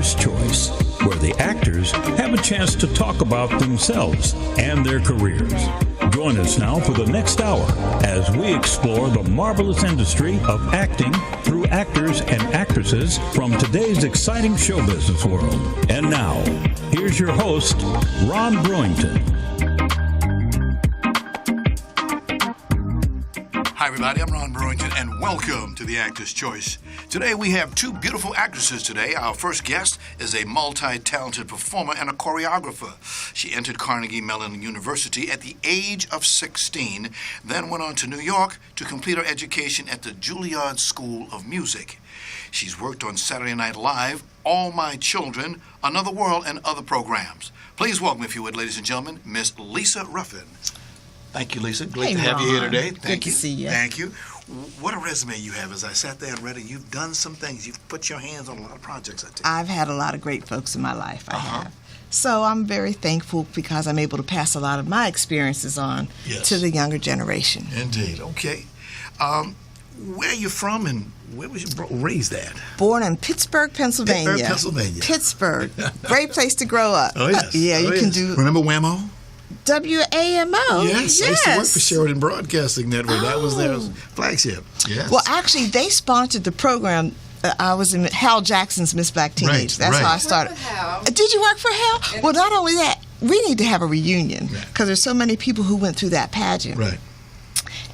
Actor's Choice, where the actors have a chance to talk about themselves and their careers. Join us now for the next hour as we explore the marvelous industry of acting through actors and actresses from today's exciting show business world. And now, here's your host, Ron Brewington. Hi everybody, I'm Ron Brewington and welcome to the Actor's Choice. Today we have two beautiful actresses today. Our first guest is a multi-talented performer and a choreographer. She entered Carnegie Mellon University at the age of 16, then went on to New York to complete her education at the Juilliard School of Music. She's worked on Saturday Night Live, All My Children, Another World, and other programs. Please welcome, if you would, ladies and gentlemen, Miss Lisa Ruffin. Thank you, Lisa. Great to have you here today. Good to see you. Thank you. What a resume you have. As I sat there and read it, you've done some things. You've put your hands on a lot of projects, I tell you. I've had a lot of great folks in my life. I have. So I'm very thankful because I'm able to pass a lot of my experiences on to the younger generation. Indeed. Okay. Where are you from and where was you raised at? Born in Pittsburgh, Pennsylvania. Pittsburgh. Great place to grow up. Oh, yes. You can do. Remember WAMO? WAMO. Yes. I used to work for Sheridan Broadcasting Network. That was their flagship. Yes. Well, actually, they sponsored the program. I was in Hal Jackson's Miss Black Teenage. That's how I started. Did you work for Hal? Well, not only that, we need to have a reunion because there's so many people who went through that pageant. Right.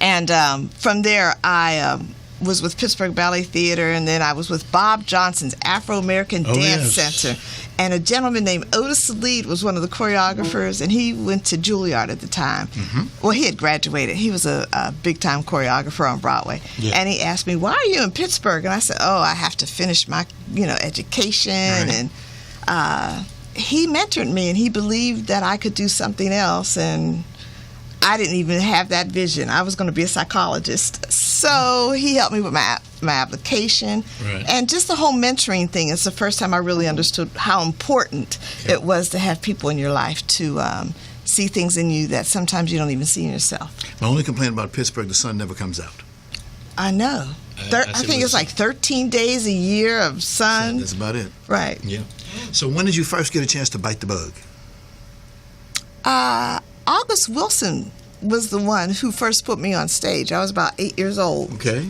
And from there, I was with Pittsburgh Ballet Theater, and then I was with Bob Johnson's Afro-American Dance Center. And a gentleman named Otis Salid was one of the choreographers, and he went to Juilliard at the time. Well, he had graduated. He was a big-time choreographer on Broadway. Yeah. And he asked me, why are you in Pittsburgh? And I said, I have to finish my, education. Right. And he mentored me, and he believed that I could do something else, and I didn't even have that vision. I was going to be a psychologist. So he helped me with my application. Right. And just the whole mentoring thing. It's the first time I really understood how important it was to have people in your life to see things in you that sometimes you don't even see in yourself. My only complaint about Pittsburgh, the sun never comes out. I know. I think it's like 13 days a year of sun. That's about it. Right. Yeah. So when did you first get a chance to bite the bug? August Wilson was the one who first put me on stage. I was about 8 years old. Okay.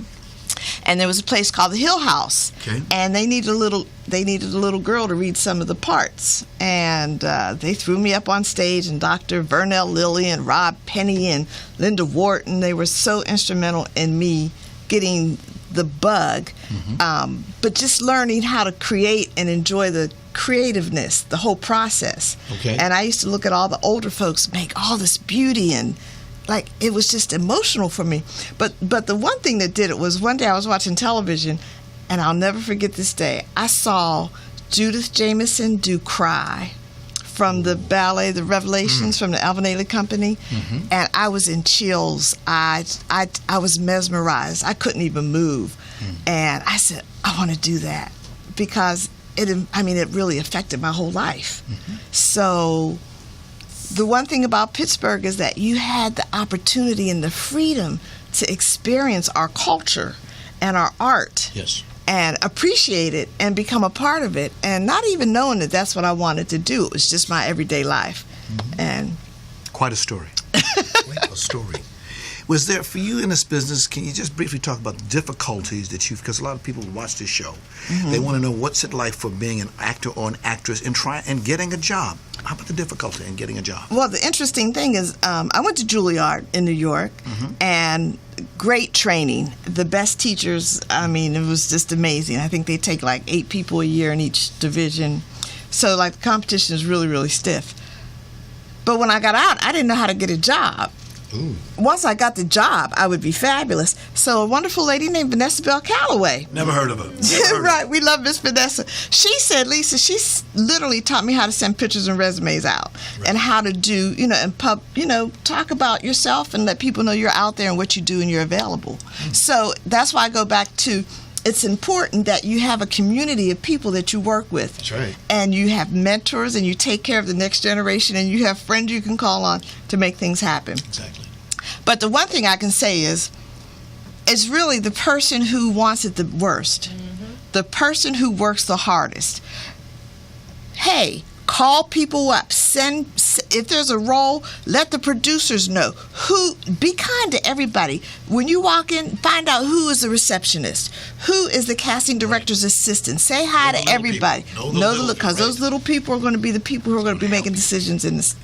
And there was a place called the Hill House. Okay. And they needed a little girl to read some of the parts. And they threw me up on stage, and Dr. Vernell Lilly and Rob Penny and Linda Wharton, they were so instrumental in me getting the bug. But just learning how to create and enjoy the creativeness, the whole process. Okay. And I used to look at all the older folks make all this beauty, and like it was just emotional for me. But the one thing that did it was one day I was watching television, and I'll never forget this day. I saw Judith Jamison do Cry from the ballet, The Revelations, from the Alvin Ailey Company, and I was in chills. I was mesmerized. I couldn't even move. And I said, I want to do that because it really affected my whole life. So the one thing about Pittsburgh is that you had the opportunity and the freedom to experience our culture and our art. Yes. And appreciate it and become a part of it, and not even knowing that that's what I wanted to do. It was just my everyday life. And quite a story. Quite a story. Was there, for you in this business, can you just briefly talk about the difficulties that because a lot of people watch this show, they want to know what's it like for being an actor or an actress and getting a job. How about the difficulty in getting a job? Well, the interesting thing is I went to Juilliard in New York, and great training. The best teachers, it was just amazing. I think they take like 8 people a year in each division. So like the competition is really, really stiff. But when I got out, I didn't know how to get a job. Ooh. Once I got the job, I would be fabulous. So a wonderful lady named Vanessa Bell Calloway. Never heard of her. Right, we love Miss Vanessa. She said, Lisa, she literally taught me how to send pictures and resumes out, and how to do, talk about yourself and let people know you're out there and what you do and you're available. So that's why I go back to, it's important that you have a community of people that you work with. That's right. And you have mentors, and you take care of the next generation, and you have friends you can call on to make things happen. Exactly. But the one thing I can say is, it's really the person who wants it the worst, the person who works the hardest. hey, call people up. If there's a role, let the producers know. Be kind to everybody. When you walk in, find out who is the receptionist, who is the casting director's assistant. Say hi to everybody. Because those little people are going to be the people who are going to be making decisions in this.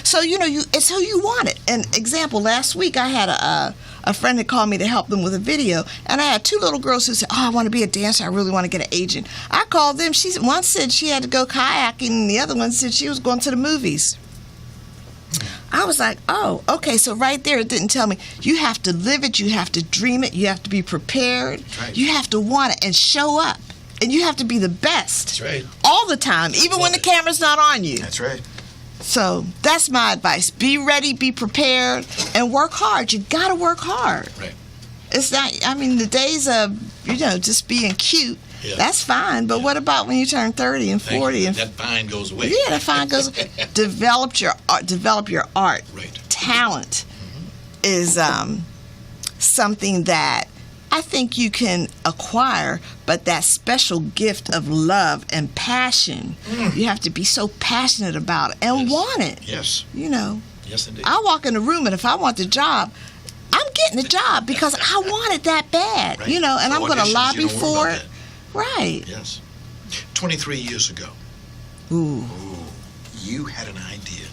So it's who you want it. An example: last week I had a friend that called me to help them with a video, and I had two little girls who said, I want to be a dancer, I really want to get an agent. I called them. One said she had to go kayaking, and the other one said she was going to the movies. I was like, oh, okay, so right there it didn't tell me. You have to live it, you have to dream it, you have to be prepared, you have to want it and show up, and you have to be the best. That's right. All the time, even when the camera's not on you. That's right. So that's my advice. Be ready, be prepared, and work hard. You got to work hard. Right. It's not, the days of, just being cute, that's fine. But what about when you turn 30 and 40? And that fine goes away. Yeah, that fine goes away. Develop your art. Right. Talent is something that I think you can acquire, but that special gift of love and passion, you have to be so passionate about it and want it. Yes. Yes, indeed. I walk in the room, and if I want the job, I'm getting the job because I want it that bad, right. And so I'm going to lobby for it. Right. Yes. 23 years ago, you had an idea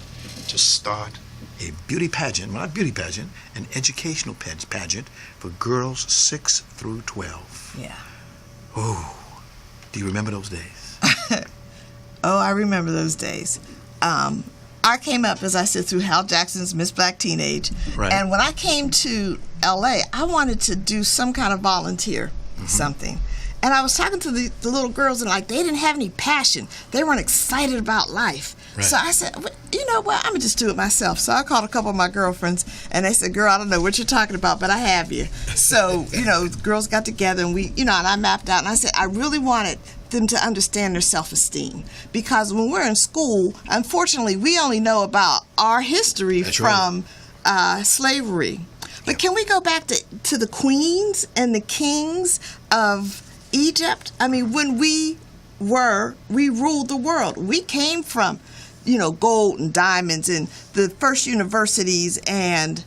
to start a beauty pageant, well, not beauty pageant, an educational pageant for girls 6 through 12. Yeah. Oh, do you remember those days? Oh, I remember those days. I came up, as I said, through Hal Jackson's Miss Black Teenage. Right. And when I came to L.A., I wanted to do some kind of volunteer, something. And I was talking to the little girls, and they didn't have any passion. They weren't excited about life. Right. So I said, well, you know what, I'm going to just do it myself. So I called a couple of my girlfriends, and they said, girl, I don't know what you're talking about, but I have you. So, the girls got together, and we, and I mapped out, and I said, I really wanted them to understand their self-esteem. Because when we're in school, unfortunately, we only know about our history from slavery. But can we go back to the queens and the kings of Egypt? When we ruled the world. We came from, gold and diamonds and the first universities, and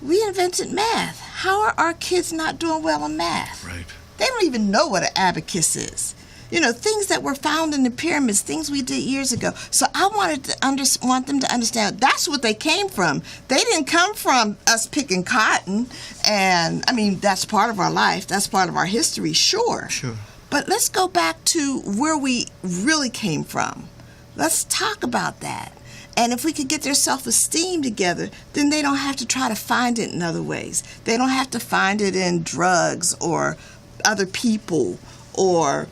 we invented math. How are our kids not doing well in math? Right. They don't even know what an abacus is. Things that were found in the pyramids, things we did years ago. So I want them to understand that's what they came from. They didn't come from us picking cotton. And, that's part of our life. That's part of our history, sure. Sure. But let's go back to where we really came from. Let's talk about that. And if we could get their self-esteem together, then they don't have to try to find it in other ways. They don't have to find it in drugs or other people or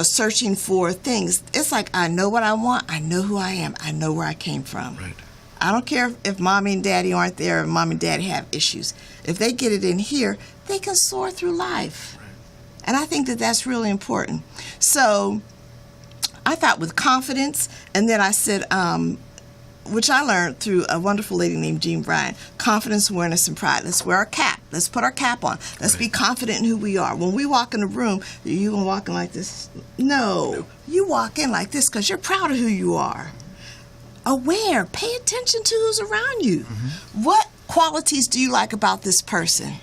searching for things. It's like, I know what I want. I know who I am. I know where I came from. Right. I don't care if mommy and daddy aren't there and mommy and daddy have issues. If they get it in here, they can soar through life. Right. And I think that that's really important. So I thought with confidence, and then I said, which I learned through a wonderful lady named Jean Bryan, confidence, awareness, and pride. Let's wear our cap. Let's put our cap on. Let's be confident in who we are. When we walk in a room, you gonna walk in like this? No. You walk in like this because you're proud of who you are. Aware. Pay attention to who's around you. What qualities do you like about this person?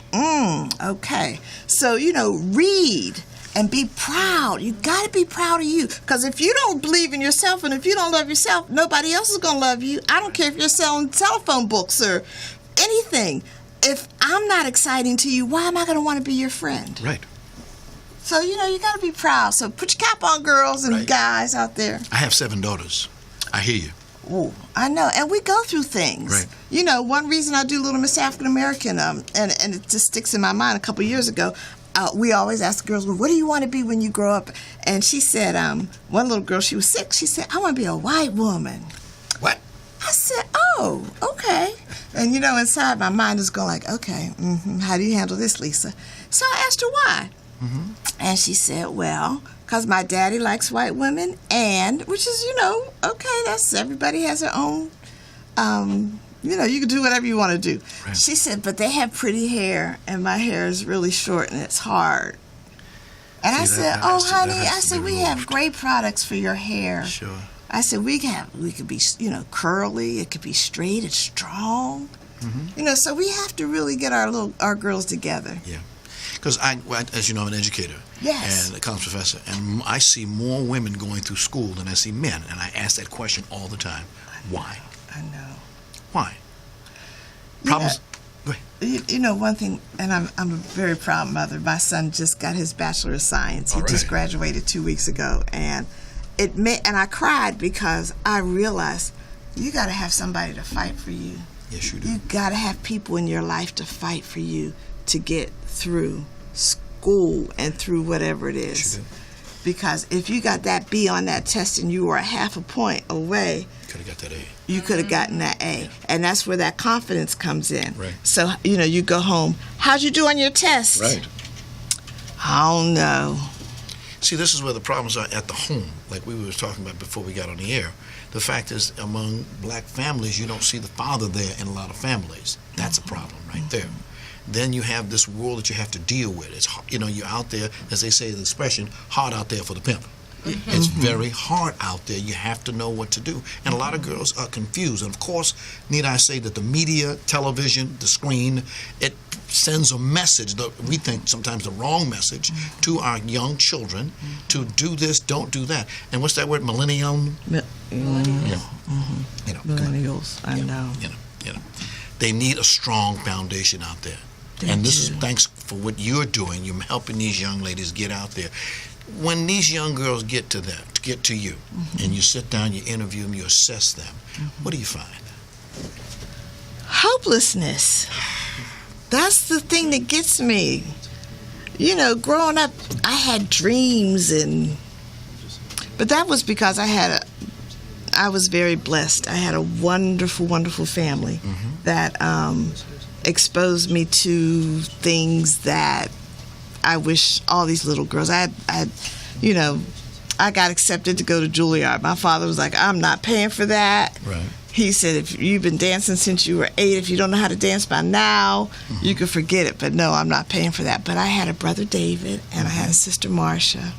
Okay. So, read. And be proud. You got to be proud of you. Because if you don't believe in yourself and if you don't love yourself, nobody else is going to love you. I don't care if you're selling telephone books or anything. If I'm not exciting to you, why am I going to want to be your friend? Right. So, you got to be proud. So put your cap on, girls and guys out there. I have 7 daughters. I hear you. Oh, I know. And we go through things. Right. One reason I do Little Miss African American, and it just sticks in my mind, a couple years ago, we always ask the girls, well, what do you want to be when you grow up? And she said, one little girl, she was 6, she said, I want to be a white woman. What? I said, oh, okay. And, inside my mind is going like, okay, how do you handle this, Lisa? So I asked her why. And she said, well, because my daddy likes white women, and, which is, okay, that's, everybody has their own, you can do whatever you want to do. Right. She said, but they have pretty hair, and my hair is really short, and it's hard. And I said, honey, I said, we have removed. great products for your hair. Sure. I said, we could be, curly. It could be straight. It's strong. Mm-hmm. So we have to really get our girls together. Yeah. Because as you know, I'm an educator. Yes. And a college professor. And I see more women going through school than I see men. And I ask that question all the time. Why? I know. Why? Problems? Go ahead. One thing, and I'm a very proud mother. My son just got his Bachelor of Science. He just graduated 2 weeks ago. And and I cried because I realized you got to have somebody to fight for you. Yes, you do. You got to have people in your life to fight for you to get through school and through whatever it is. Yes, you do. Because if you got that B on that test and you were a half a point away, Could have got that A. you could have gotten that A. And that's where that confidence comes in. Right. So, you go home. How'd you do on your test? Right. I don't know. See, this is where the problems are at the home, like we were talking about before we got on the air. The fact is, among black families, you don't see the father there in a lot of families. That's a problem right there. Then you have this world that you have to deal with. It's you're out there, as they say the expression, hard out there for the pimp. It's very hard out there. You have to know what to do. And a lot of girls are confused. And of course, need I say that the media, television, the screen, it sends a message, we think sometimes the wrong message, to our young children to do this, don't do that. And what's that word, millennium? Millennials. Millennials, I know. They need a strong foundation out there. And this is thanks for what you're doing. You're helping these young ladies get out there. When these young girls get to you, and you sit down, you interview them, you assess them, what do you find? Hopelessness. That's the thing that gets me. Growing up, I had dreams, but that was because I was very blessed. I had a wonderful, wonderful family that exposed me to things that I wish all these little girls. I got accepted to go to Juilliard. My father was like, I'm not paying for that. Right. He said, if you've been dancing since you were 8, if you don't know how to dance by now, you can forget it. But no, I'm not paying for that. But I had a brother, David, and I had a sister, Marcia.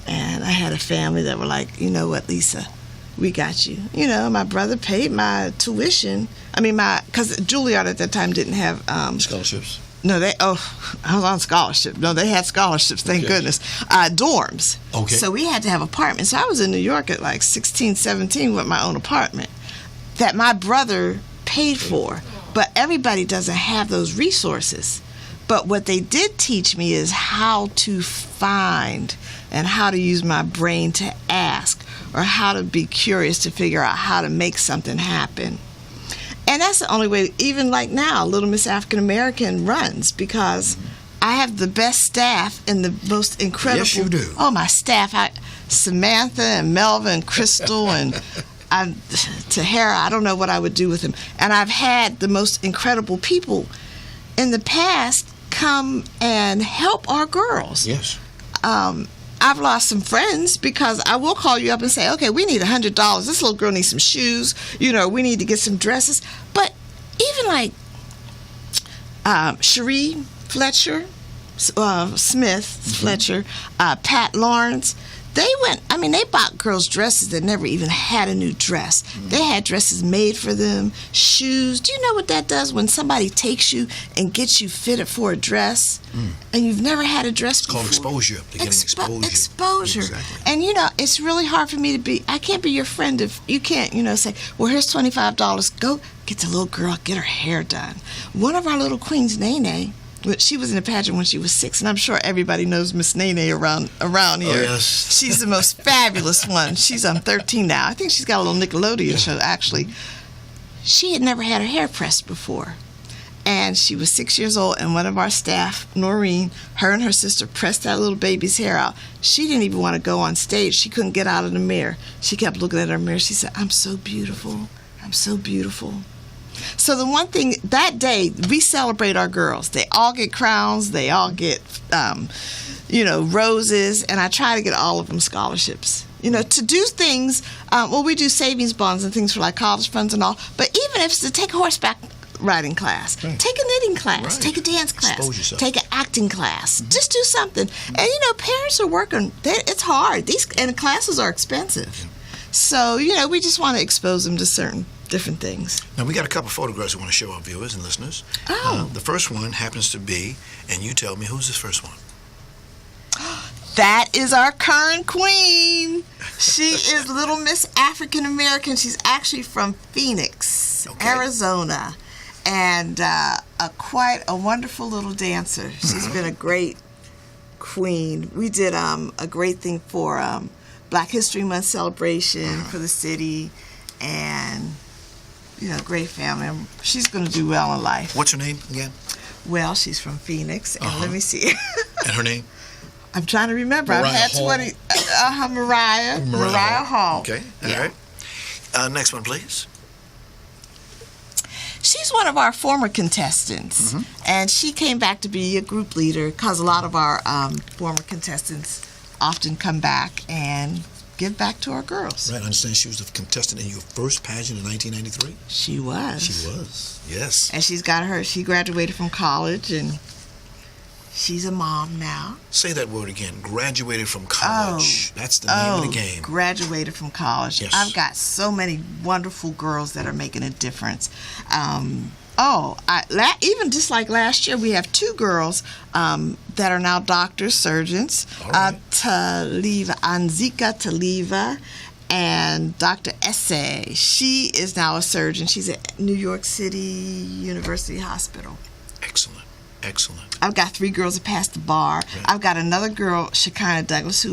And I had a family that were like, you know what, Lisa, we got you. My brother paid my tuition. Because Juilliard at that time didn't have... scholarships. No, I was on scholarship. No, they had scholarships, thank goodness. Dorms. Okay. So we had to have apartments. So I was in New York at like 16, 17 with my own apartment that my brother paid for. But everybody doesn't have those resources. But what they did teach me is how to find and how to use my brain to ask, or how to be curious to figure out how to make something happen. And that's the only way, even like now, Little Miss African American runs, because I have the best staff and the most incredible... Yes, you do. Oh, my staff. Samantha and Melva and Crystal and Tahara, I don't know what I would do with them. And I've had the most incredible people in the past come and help our girls. Yes. I've lost some friends because I will call you up and say, okay, we need $100. This little girl needs some shoes. We need to get some dresses. But even like Cherie Fletcher, Smith Fletcher, Pat Lawrence, they bought girls dresses that never even had a new dress. They had dresses made for them, shoes. Do you know what that does when somebody takes you and gets you fitted for a dress and you've never had a dress before? It's called exposure. They're getting exposure. Exposure. Exactly. And, it's really hard for me I can't be your friend if you can't, say, well, here's $25. Go get the little girl, get her hair done. One of our little queens, Nene, she was in a pageant when she was 6, and I'm sure everybody knows Miss Nene around here. Oh, yes. She's the most fabulous one. She's on 13 now. I think she's got a little Nickelodeon show, actually. She had never had her hair pressed before. And she was 6 years old, and one of our staff, Noreen, her and her sister pressed that little baby's hair out. She didn't even want to go on stage. She couldn't get out of the mirror. She kept looking at her mirror. She said, I'm so beautiful. I'm so beautiful. So the one thing, that day, we celebrate our girls. They all get crowns. They all get, roses. And I try to get all of them scholarships. To do things, we do savings bonds and things for like college funds and all. But even if it's to take horseback writing class. Right. Take a knitting class. Right. Take a dance class. Expose yourself. Take an acting class. Just do something. And parents are working. It's hard. And classes are expensive. So we just want to expose them to certain different things. Now, we got a couple photographs we want to show our viewers and listeners. Oh. The first one happens to be, and you tell me, who's this first one? That is our current queen. She is Little Miss African American. She's actually from Phoenix, Arizona, and quite a wonderful little dancer. She's been a great queen. We did a great thing for Black History Month celebration for the city, and great family. She's going to do well in life. What's her name again? Well, she's from Phoenix, and let me see. And her name? I'm trying to remember. Mariah I've had Hall. 20. Mariah Hall. Okay, all right. Next one, please. She's one of our former contestants, and she came back to be a group leader because a lot of our former contestants often come back and give back to our girls. Right, I understand she was a contestant in your first pageant in 1993? She was. She was, yes. And she graduated from college, and she's a mom now. Say that word again. Graduated from college. That's the name of the game. Graduated from college. Yes. I've got so many wonderful girls that are making a difference. Even just like last year, we have 2 girls that are now doctors, surgeons. All right. Anzika Taliva and Dr. Esse. She is now a surgeon. She's at New York City University Hospital. Excellent. I've got 3 girls that passed the bar. Right. I've got another girl, Shekinah Douglas,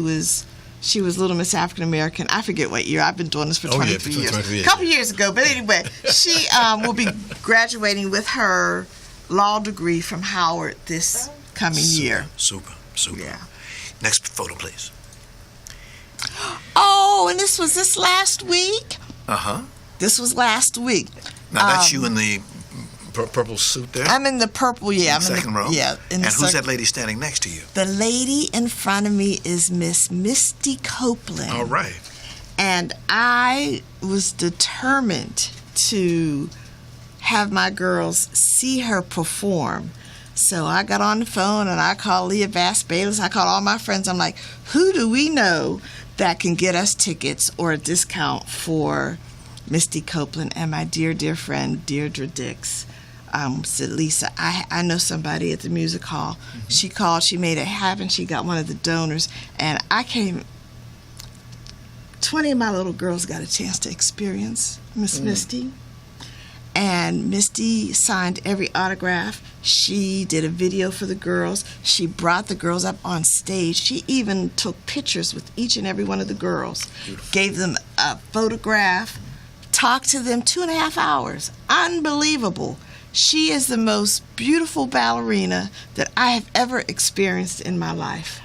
she was Little Miss African American. I forget what year. I've been doing this for 23 years. A couple years ago. But anyway, she will be graduating with her law degree from Howard this coming year. Super. Yeah. Next photo, please. Oh, and this was this last week? Uh-huh. This was last week. Now, that's you in the purple suit there? I'm in the purple, yeah. Second row? Yeah. And who's that lady standing next to you? The lady in front of me is Miss Misty Copeland. All right. And I was determined to have my girls see her perform. So I got on the phone and I called Leah Bass Bayless. I called all my friends. I'm like, who do we know that can get us tickets or a discount for Misty Copeland? And my dear, dear friend, Deirdre Dix, said, Lisa, I know somebody at the music hall. She called, she made it happen. She got one of the donors. And I came, 20 of my little girls got a chance to experience Miss Misty. And Misty signed every autograph. She did a video for the girls. She brought the girls up on stage. She even took pictures with each and every one of the girls. Beautiful. Gave them a photograph, talked to them 2.5 hours. Unbelievable. She is the most beautiful ballerina that I have ever experienced in my life.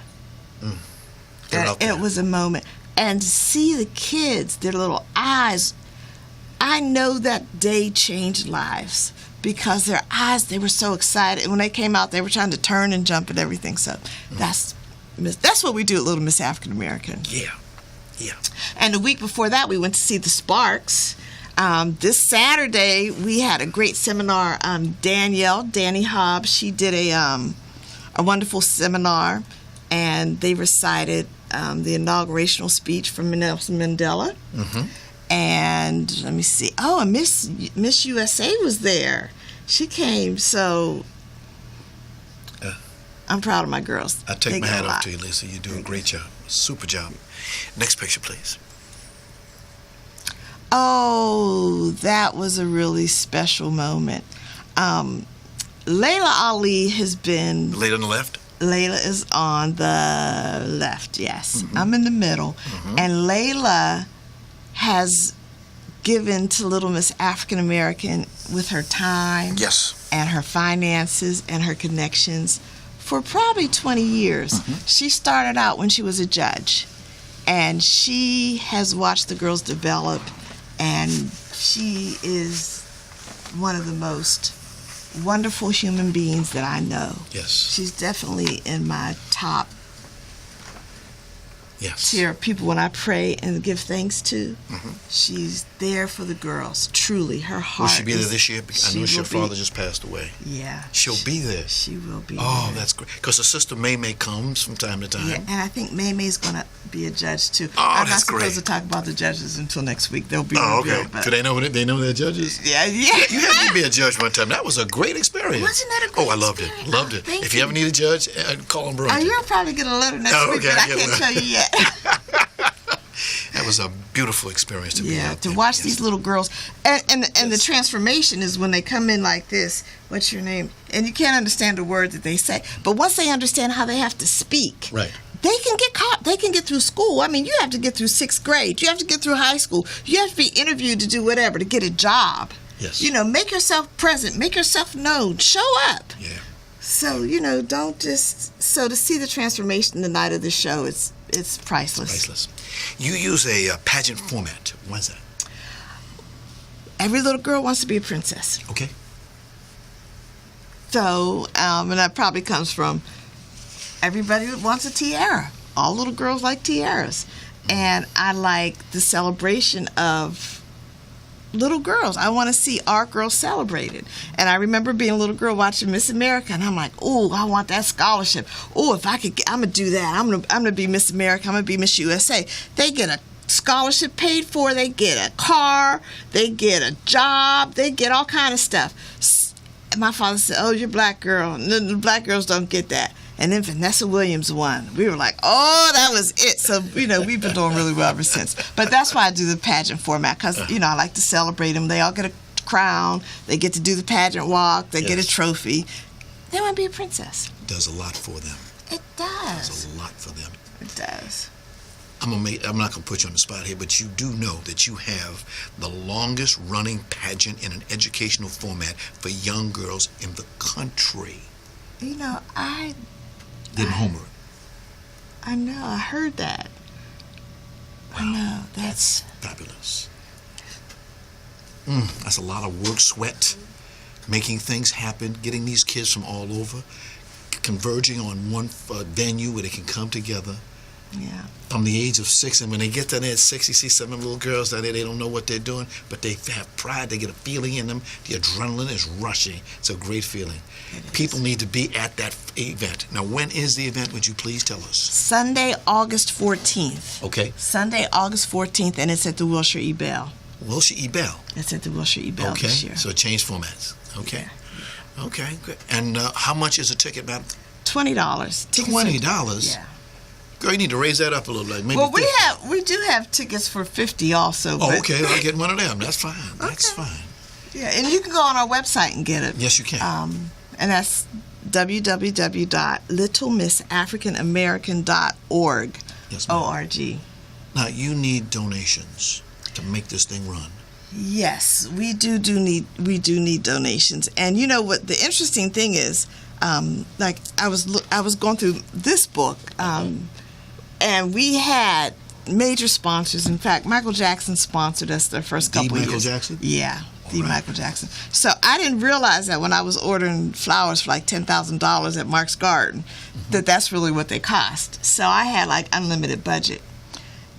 And it was a moment. And to see the kids, their little eyes, I know that day changed lives because their eyes, they were so excited. And when they came out, they were trying to turn and jump and everything. So that's what we do at Little Miss African American. Yeah. And the week before that, we went to see the Sparks. This Saturday, we had a great seminar. Danny Hobbs, she did a wonderful seminar, and they recited the inaugurational speech from Nelson Mandela. And let me see. Oh, and Miss USA was there. She came, so I'm proud of my girls. I take my hat off to you, Lisa. You do a great job. Super job. Next picture, please. Oh, that was a really special moment. Layla Ali has been... Lady on the left? Layla is on the left, yes. I'm in the middle. And Layla has given to Little Miss African American with her time and her finances and her connections for probably 20 years. She started out when she was a judge, and she has watched the girls develop, and she is one of the most wonderful human beings that I know. Yes. She's definitely in my top Yes. Tiara, people when I pray and give thanks to, she's there for the girls. Truly, her heart. Will she be there this year? I know your father just passed away. Yeah. She'll be there. She will be Oh, there. that's great. Because her sister May comes from time to time. Yeah, and I think May's going to be a judge too. Oh, I'm that's not supposed great. to talk about the judges until next week. They'll be Oh, revealed. okay. But Do they know they're judges? yeah. You had me be a judge one time. That was a great experience. Wasn't that a great Oh, I loved it. experience? Loved it. Thank If you ever need a judge, call him Brody. You'll probably get a letter next week, okay, but I I get can't one. tell you yet. That was a beautiful experience to be out to there. watch Yes. these little girls, and the transformation is when they come in like this. What's your name? And you can't understand the words that they say, but once they understand how they have to speak, Right. they can get caught. They can get through school. I mean, you have to get through 6th grade. You have to get through high school. You have to be interviewed to do whatever to get a job. Yes. You know, make yourself present. Make yourself known. Show up. Yeah. So don't just. So to see the transformation the night of the show, it's priceless. Priceless. You use a pageant format. What's that? Every little girl wants to be a princess. Okay. So, and that probably comes from everybody wants a tiara. All little girls like tiaras. And I like the celebration of little girls. I want to see our girls celebrated. And I remember being a little girl watching Miss America, and I'm like, oh, I want that scholarship. Oh, if I could, I'm going to do that. I'm going to be Miss America. I'm going to be Miss USA. They get a scholarship paid for. They get a car. They get a job. They get all kind of stuff. My father said, oh, you're a black girl. The black girls don't get that. And then Vanessa Williams won. We were like, oh, that was it. So, we've been doing really well ever since. But that's why I do the pageant format, because, I like to celebrate them. They all get a crown. They get to do the pageant walk. They get a trophy. They want to be a princess. Does a lot for them. It does. Does a lot for them. It does. I'm not gonna put you on the spot here, but you do know that you have the longest running pageant in an educational format for young girls in the country. I Didn't homer it. I know. I heard that. Wow. I know. That's Fabulous. That's a lot of work, sweat, making things happen, getting these kids from all over, converging on one venue where they can come together. Yeah. From the age of 6, and when they get down there at 6, you see some of them little girls down there, they don't know what they're doing, but they have pride, they get a feeling in them, the adrenaline is rushing. It's a great feeling. People need to be at that event. Now, when is the event, would you please tell us? Sunday, August 14th. Okay. Sunday, August 14th, and it's at the Wilshire E. Bell. Wilshire E. Bell. It's at the Wilshire E. Bell this year. So change formats. Okay. Yeah. Okay, good. And how much is a ticket, ma'am? $20. $20? Yeah. Girl, you need to raise that up a little, like maybe Well, 50. we do have tickets for $50 also. Oh, but, okay. I'll get one of them. That's fine. That's fine. Yeah, and you can go on our website and get it. Yes, you can. And that's www.littlemissafricanamerican.org. Yes, ma'am. O-R-G. Now, you need donations to make this thing run. Yes, we do need donations. And you know what the interesting thing is, like I was going through this book, and we had major sponsors. In fact, Michael Jackson sponsored us the first couple of years. Michael Jackson? Yeah, All right. Michael Jackson. So I didn't realize that when I was ordering flowers for like $10,000 at Mark's Garden, that's really what they cost. So I had like unlimited budget.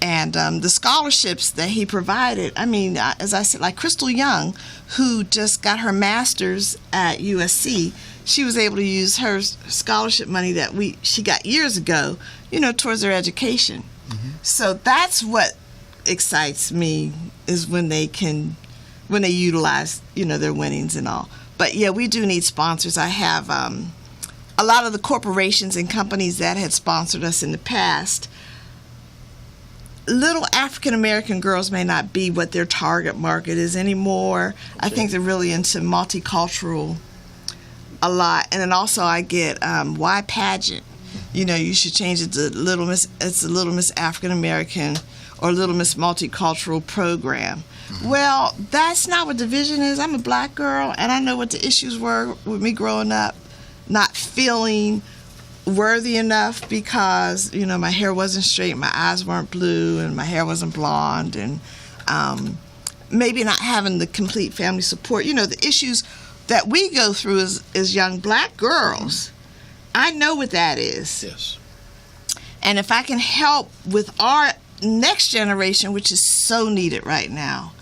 And the scholarships that he provided, I mean, as I said, like Crystal Young, who just got her master's at USC, she was able to use her scholarship money that she got years ago, towards her education. So that's what excites me, is when they utilize, their winnings and all. But yeah, we do need sponsors. I have a lot of the corporations and companies that had sponsored us in the past. Little African American girls may not be what their target market is anymore. Okay. I think they're really into multicultural a lot. And then also I get why pageant? You should change it to Little Miss. It's a Little Miss African American or Little Miss Multicultural Program. Well, that's not what the vision is. I'm a black girl, and I know what the issues were with me growing up, not feeling worthy enough because my hair wasn't straight, my eyes weren't blue, and my hair wasn't blonde, and maybe not having the complete family support. The issues that we go through as young black girls. I know what that is. Yes. And if I can help with our next generation, which is so needed right now,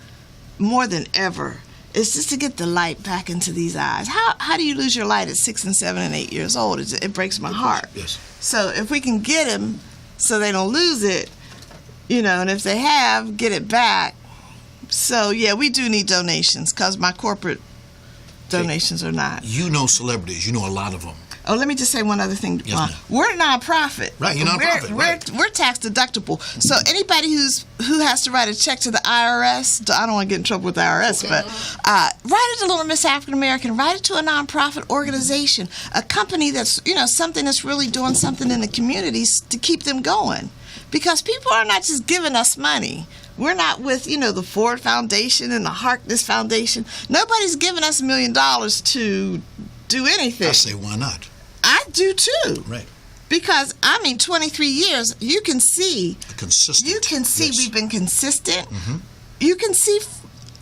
more than ever, it's just to get the light back into these eyes. How do you lose your light at 6 and 7 and 8 years old? It breaks my heart. Yes. So if we can get them so they don't lose it, and if they have, get it back. So, yeah, we do need donations because my corporate donations are not. You know celebrities. You know a lot of them. Oh, let me just say one other thing. Yes, ma'am. We're a nonprofit. Right, you're nonprofit. We're tax deductible. So anybody who has to write a check to the IRS, I don't want to get in trouble with the IRS, but write it to Little Miss African American. Write it to a nonprofit organization, a company that's something that's really doing something in the communities to keep them going, because people are not just giving us money. We're not with, the Ford Foundation and the Harkness Foundation. Nobody's giving us $1 million to do anything. I say, why not? I do too. Right. Because 23 years, you can see. Consistent. You can see we've been consistent. Mm-hmm. You can see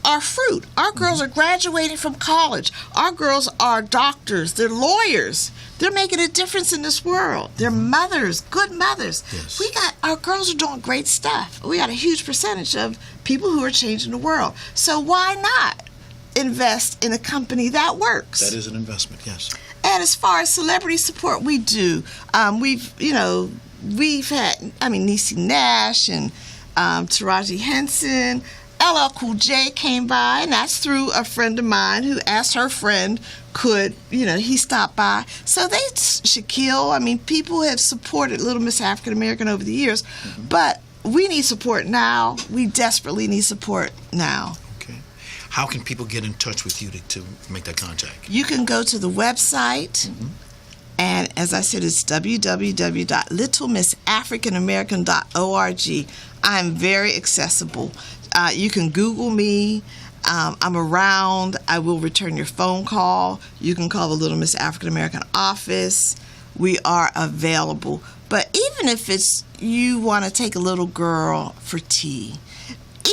our fruit. Our girls are graduating from college. Our girls are doctors. They're lawyers. They're making a difference in this world. They're mothers, good mothers. Yes. Our girls are doing great stuff. We got a huge percentage of people who are changing the world. So why not invest in a company that works? That is an investment, yes. And as far as celebrity support, we do. We've had, Niecy Nash and Taraji Henson. LL Cool J came by, and that's through a friend of mine who asked her friend he stopped by. So Shaquille, people have supported Little Miss African American over the years, but we need support now. We desperately need support now. How can people get in touch with you to make that contact? You can go to the website, and as I said, it's www.littlemissafricanamerican.org. I'm very accessible. You can Google me. I'm around. I will return your phone call. You can call the Little Miss African American office. We are available. But even if it's you want to take a little girl for tea,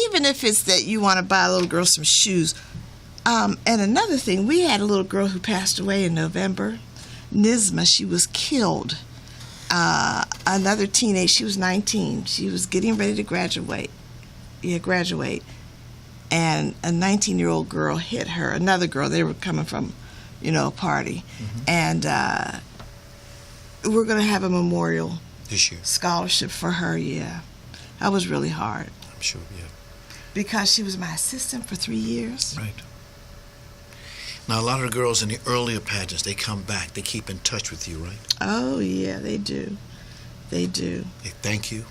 even if it's that you want to buy a little girl some shoes. And another thing, we had a little girl who passed away in November. Nizma, she was killed. Another teenage, she was 19. She was getting ready to graduate. And a 19-year-old girl hit her. Another girl, they were coming from, a party. And we're going to have a memorial this year scholarship for her, yeah. That was really hard. I'm sure, yeah. Because she was my assistant for 3 years. Right. Now, a lot of the girls in the earlier pageants, they come back. They keep in touch with you, right? Oh, yeah, they do. They do. They thank you?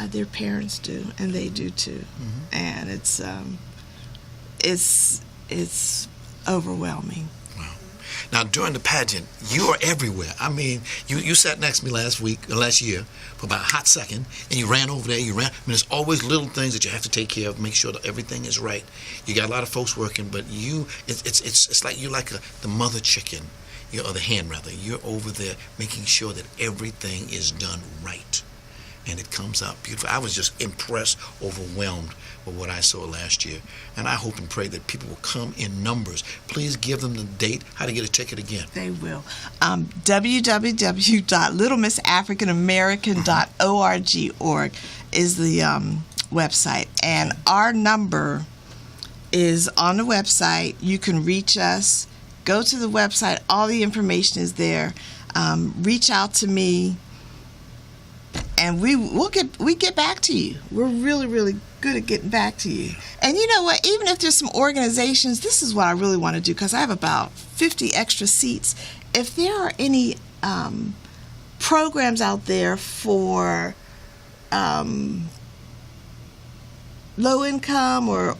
Their parents do, and they do too. And it's overwhelming. Wow. Now, during the pageant, you are everywhere. You sat next to me last year, for about a hot second, and you ran over there. There's always little things that you have to take care of, make sure that everything is right. You got a lot of folks working, but it's like you're like the mother chicken, or the hen rather. You're over there making sure that everything is done right, and it comes out beautiful. I was just impressed, overwhelmed with what I saw last year, and I hope and pray that people will come in numbers. Please give them the date, how to get a ticket again. They will. www.littlemissafricanamerican.org is the website, and our number is on the website. You can reach us. Go to the website. All the information is there. Reach out to me, and we get back to you. We're really, really good at getting back to you. And you know what? Even if there's some organizations, this is what I really want to do, because I have about 50 extra seats. If there are any programs out there for low income or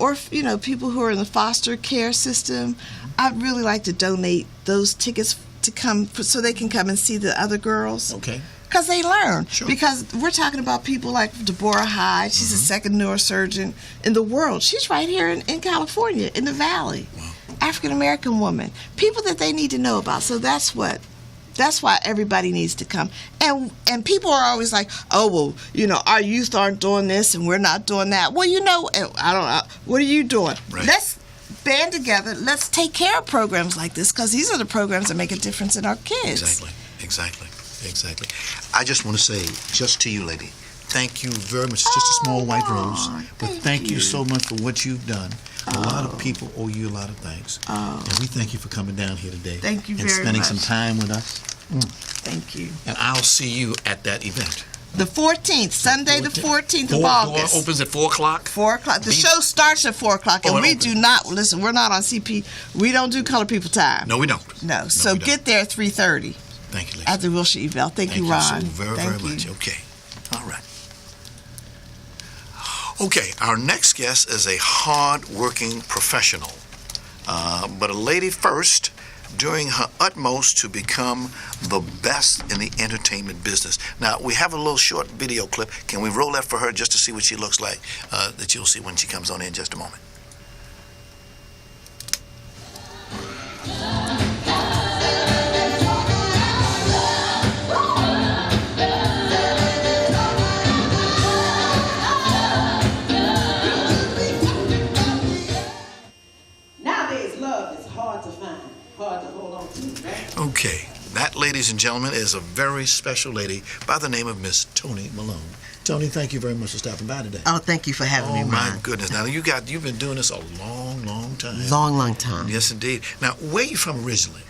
people who are in the foster care system, I'd really like to donate those tickets to come so they can come and see the other girls. Okay. Because they learn. Sure. Because we're talking about people like Deborah Hyde. She's the second neurosurgeon in the world. She's right here in California, in the Valley. Wow. African-American woman. People that they need to know about. So that's why everybody needs to come. And people are always like, oh, well, our youth aren't doing this and we're not doing that. Well, I don't know. What are you doing? Right. Let's band together. Let's take care of programs like this, because these are the programs that make a difference in our kids. Exactly. Exactly. I just want to say, just to you, lady, thank you very much. It's just a small white rose, but thank you so much for what you've done. A lot of people owe you a lot of thanks. And we thank you for coming down here today. Thank you and very much. spending some time with us. Thank you. And I'll see you at that event. The 14th, Sunday the 14th of August. Door opens at 4 o'clock? 4 o'clock. The show starts at 4 o'clock, and we do not, listen, we're not on CP. We don't do Color People Time. No, we don't. No, so get there at 3:30. Thank you, Lisa. At the Wilshire Event. Thank you, Ron. Thank you so very much. Okay. All right. Okay, our next guest is a hard-working professional, but a lady first, doing her utmost to become the best in the entertainment business. Now, we have a little short video clip. Can we roll that for her just to see what she looks like, that you'll see when she comes on in just a moment? Okay, that, ladies and gentlemen, is a very special lady by the name of Miss Toni Malone. Toni, thank you very much for stopping by today. Oh, thank you for having me, Ron. Oh, my goodness. Now, you've been doing this a long time. Long time. Yes, indeed. Now, where are you from originally?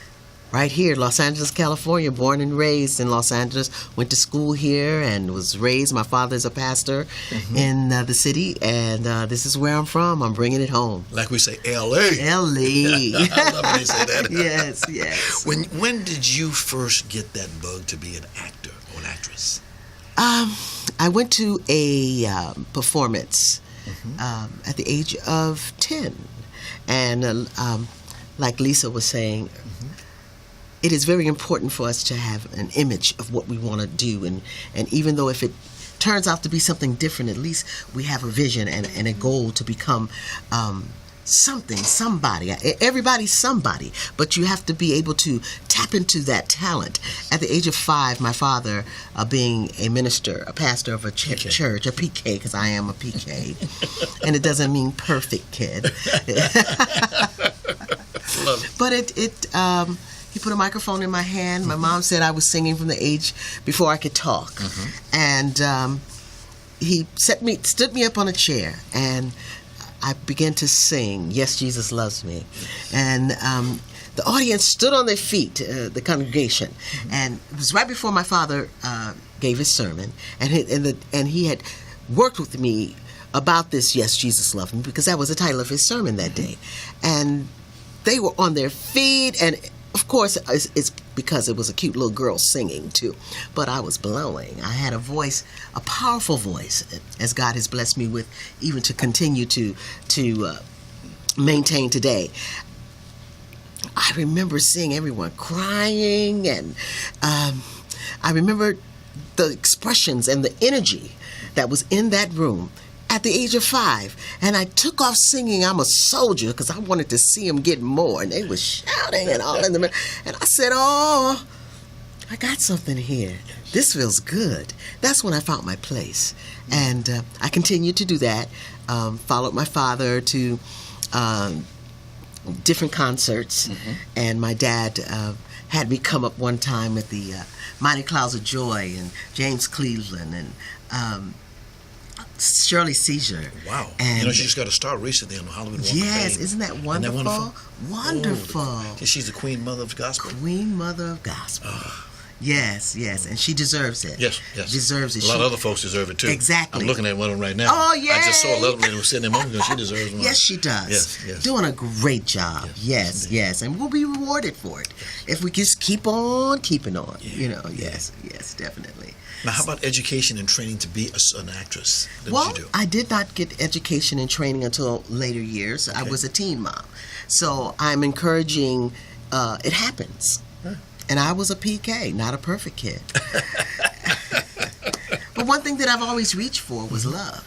Right here, Los Angeles, California. Born and raised in Los Angeles. Went to school here and was raised. My father's a pastor in the city, and this is where I'm from. I'm bringing it home. Like we say, L.A. L.A. I love when they say that. Yes. When did you first get that bug to be an actor or an actress? I went to a performance at the age of 10, and like Lisa was saying, it is very important for us to have an image of what we want to do, and even though if it turns out to be something different, at least we have a vision and a goal to become somebody. Everybody's somebody, but you have to be able to tap into that talent. At the age of 5, my father, being a minister, a pastor of a church, a PK, because I am a PK, and it doesn't mean perfect kid. Love it. But he put a microphone in my hand. My mom said I was singing from the age before I could talk, and he stood me up on a chair, and I began to sing, "Yes, Jesus Loves Me." And the audience stood on their feet, the congregation. And it was right before my father gave his sermon. And he had worked with me about this, "Yes, Jesus Loves Me," because that was the title of his sermon that day. And they were on their feet. And, of course, it's because it was a cute little girl singing, too. But I was blowing. I had a voice, a powerful voice, as God has blessed me with, even to continue to maintain today. I remember seeing everyone crying, and I remember the expressions and the energy that was in that room at the age of 5. And I took off singing "I'm a Soldier" because I wanted to see them get more. And they were shouting and all in the middle. And I said, "Oh, I got something here. This feels good." That's when I found my place. And I continued to do that. Followed my father to different concerts. And my dad had me come up one time at the Mighty Clouds of Joy and James Cleveland and Shirley Caesar. Wow. And she just got a star recently on the Hollywood Walk of Fame. Yes, isn't that wonderful? Wonderful. Oh, she's the Queen Mother of Gospel. Queen Mother of Gospel. Yes, and she deserves it. Yes. Deserves it. A lot of other folks deserve it too. Exactly. I'm looking at one of them right now. Oh, yeah. I just saw a little lady who was sitting there moment ago. She deserves one. Yes, she does. Yes. Doing a great job. Yes. And we'll be rewarded for it if we just keep on keeping on. Yeah. Yes, definitely. Now, how about education and training to be an actress? Well, What did you do? I did not get education and training until later years. I was a teen mom. So I'm encouraging, it happens. And I was a PK, not a perfect kid. But one thing that I've always reached for was love.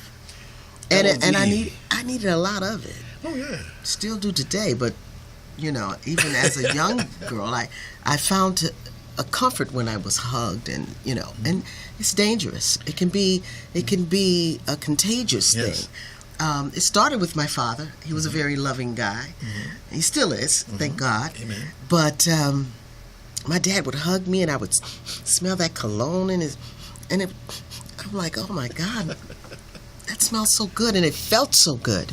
And I needed a lot of it. Oh, yeah. Still do today, but, even as a young girl, I found a comfort when I was hugged, and and it's dangerous. It can be a contagious thing. It started with my father. He was a very loving guy. He still is, thank God. Amen. But my dad would hug me, and I would smell that cologne in his, and I'm like, oh my God, that smells so good, and it felt so good.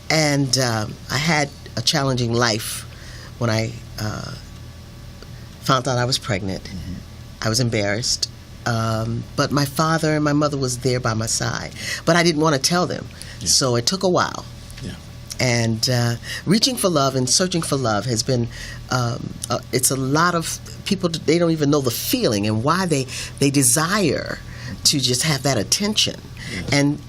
And I had a challenging life when I found out I was pregnant. I was embarrassed, but my father and my mother was there by my side, but I didn't want to tell them, so it took a while. And reaching for love and searching for love has been, it's a lot of people, they don't even know the feeling and why they desire to just have that attention. And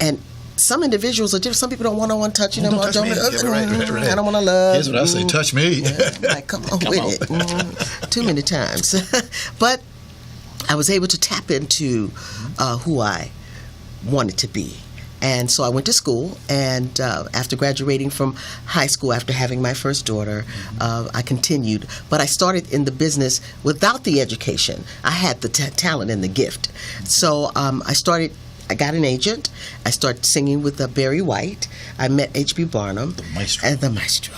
some individuals are different. Some people don't want no one touching them. Don't touch me. Right. I don't want to love. Here's what I say, touch me. Like, come on with it. Too many times. But I was able to tap into who I wanted to be. And so I went to school, and after graduating from high school, after having my first daughter, I continued. But I started in the business without the education. I had the talent and the gift. So I got an agent. I started singing with Barry White. I met H.B. Barnum. The maestro. And the maestro.